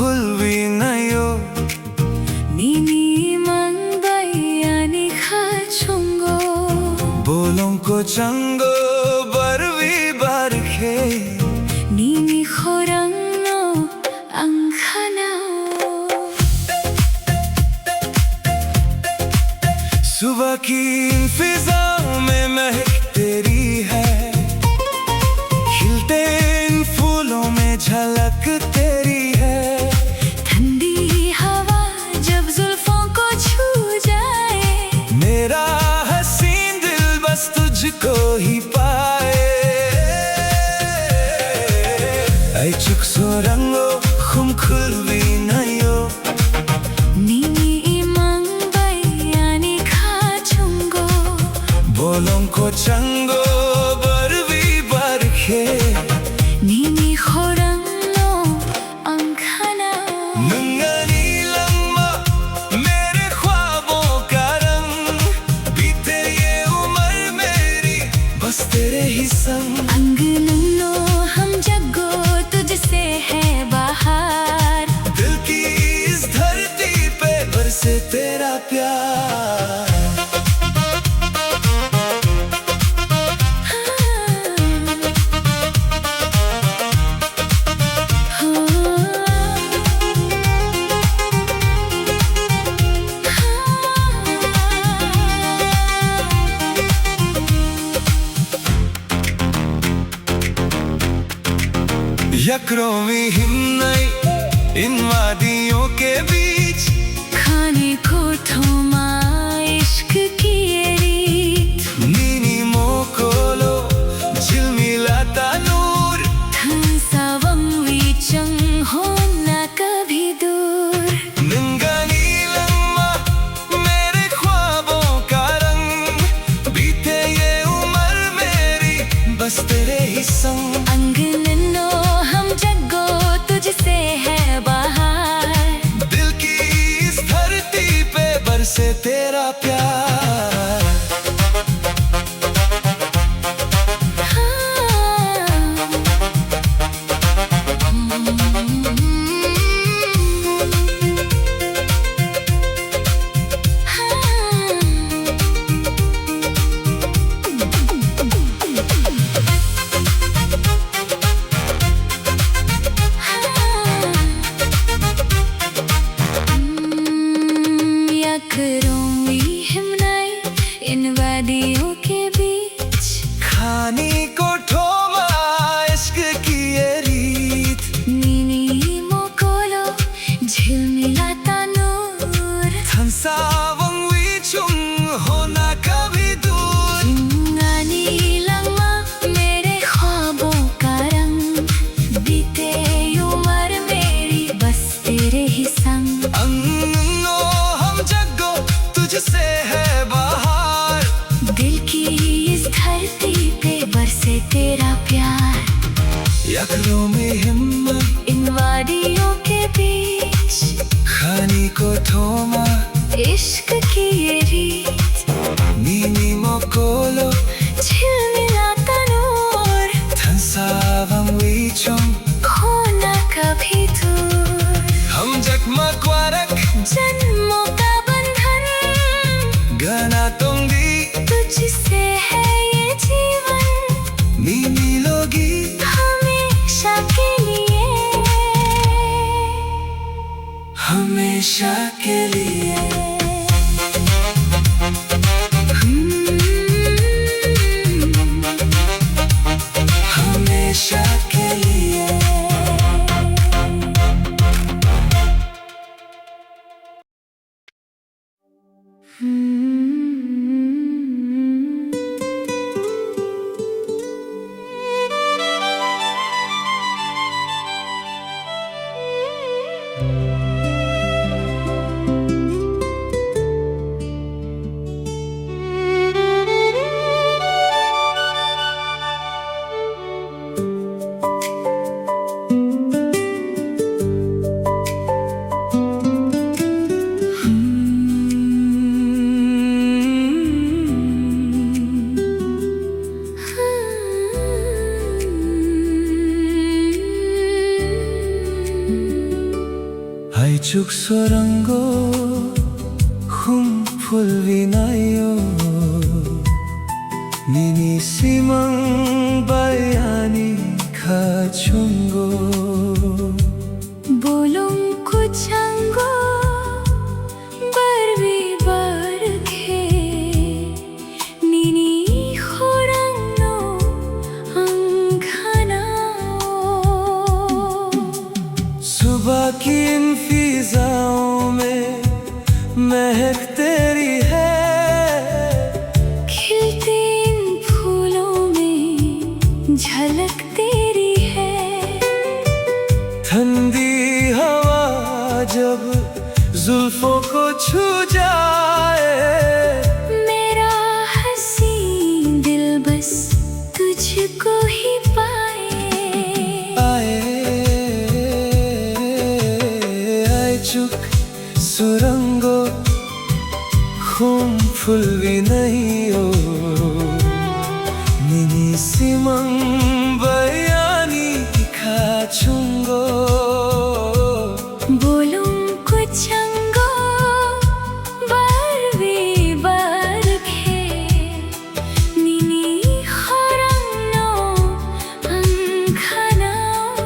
굴비나요 니니 망바이아니 가총고 볼롱코 장고 바르비 바르케 니니 호랑노 अंखानाओ सुबह की इन फिजाओं में महक तेरी है खिलते इन फूलों में झलक तेरी है ठंडी हवा जब जुल्फों को छू जाए मेरा हसीन दिल बस तुझको ही पाए ऐ चुकसो रंगो खुम खुलवी नयो 니니 망바이아니 가총고 볼롱코 장고 바르비 바르케 니니 호랑노 अंखानाओ नंगनी लम्बा मेरे ख्वाबों का रंग बीते ये उम्र मेरी बस तेरे ही संग अंगननो हम जगो तुझसे है बाहर दिल की इस धरती पे बरसे तेरा प्यार यकरोमी हिमनई इन वादियों के बीच खाने को थोमा इश्क की ये रीत नीनी मोकोलो झिलमिलाता नूर थंसावम विचंग होना कभी दूर नंगनी लम्बा मेरे ख्वाबों का रंग बीते ये उम्र मेरी बस तेरे ही संग अंगननो हम जगो तुझसे है बाहर दिल की इस धरती पे बरसे तेरा प्यार यकरोमी हिमनाई इन वादियों के बीच खानी को ठोमा इश्क की ये रीत नीनी मोकोलो झिलमिलाता नूर थंसावं विचुंग होना कभी दूर इंगानी लम्हा मेरे ख्वाबों का रंग बीते उम्र मेरी बस तेरे ही संग अंगनो हम जगो तुझसे है बाहर दिल की इस धरती पे बरसे तेरा प्यार यकरों में हिम्मत इन वादियों के बीच खानी को थोमा इश्क की ये रीत नीनी मोकोलो झिलमिलाता नूर थंसावं विचुंग होना कभी दूर हम जगमग वारक जन्मों का बंधन गना तुंगी तुझसे है ये जीवन नीनी लोगी हमेशा के लिए हमेशा के लिए हमेशा के लिए 아이죽 소란고 humfulvinayo Nini simang bayani kachungo बोलूं कुछ अंगो बरवी बरखे नीनी खुरंगो अंगनाओ सुबह की इन फिजाओं में महक तेरी है खिलते इन फूलों में झलक तेरी है ठंडी हवा जब जुल्फों को छू जाए मेरा हंसी दिल बस तुझको ही पाए 아이죽 소란고 humfulvinayo Nini simang bayani kachungo बोलूं कुछ अंगो बरवी बरखे नीनी खुरंगो अंगनाओ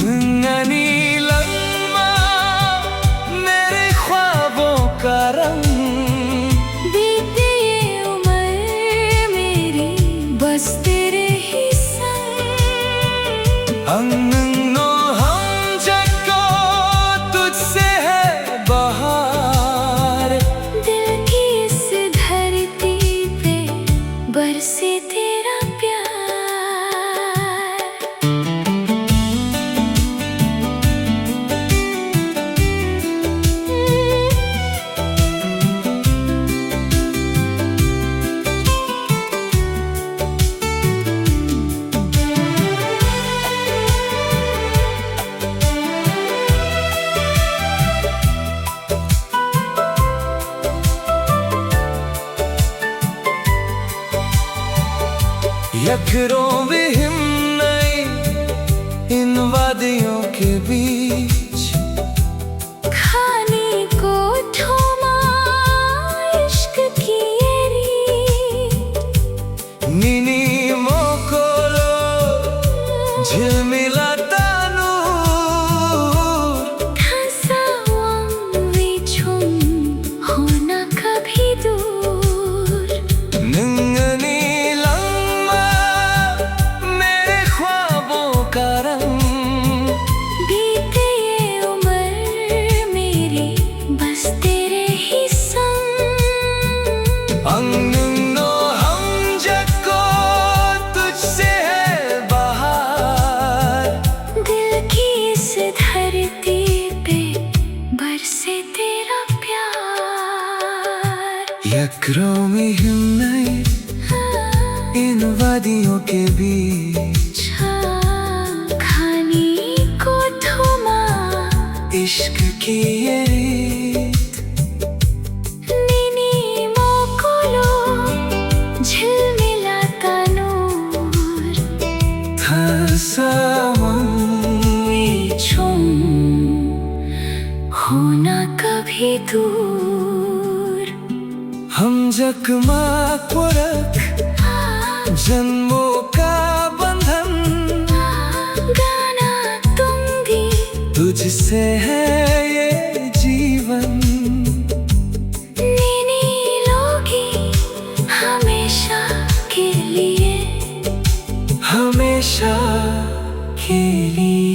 नंगनी लम्मा मेरे ख्वाबों का रंग बीती ये उम्र मेरी बस तेरे ही संग अंगनो हम जगो तुझसे है बहार दिल की इस धरती पे बरसे तेरा प्यार यकरों विहीन नई इन वादियों के बीच खाने को थोमा इश्क की ये रीत नीनी मोकोलो झिलमिलाता नूर धंसा विछुम होना कभी दूर नंगनी लम्मा मेरे ख्वाबों का रंग बीते ये उम्र मेरी बस तेरे ही संग अंगनो हम जगो तुझसे है बहार दिल की इस धरती पे बरसे तेरा प्यार यकरों विहीन नई इन वादियों के बीच खाने को थोमा इश्क की ये रीत नीनी मोकोलो झिलमिलाता नूर विछुम होना कभी दूर हम जख्मा को रख जन्मों का बंधन गाना तुम भी तुझसे है ये जीवन नीनी लोगी हमेशा के लिए हमेशा के लिए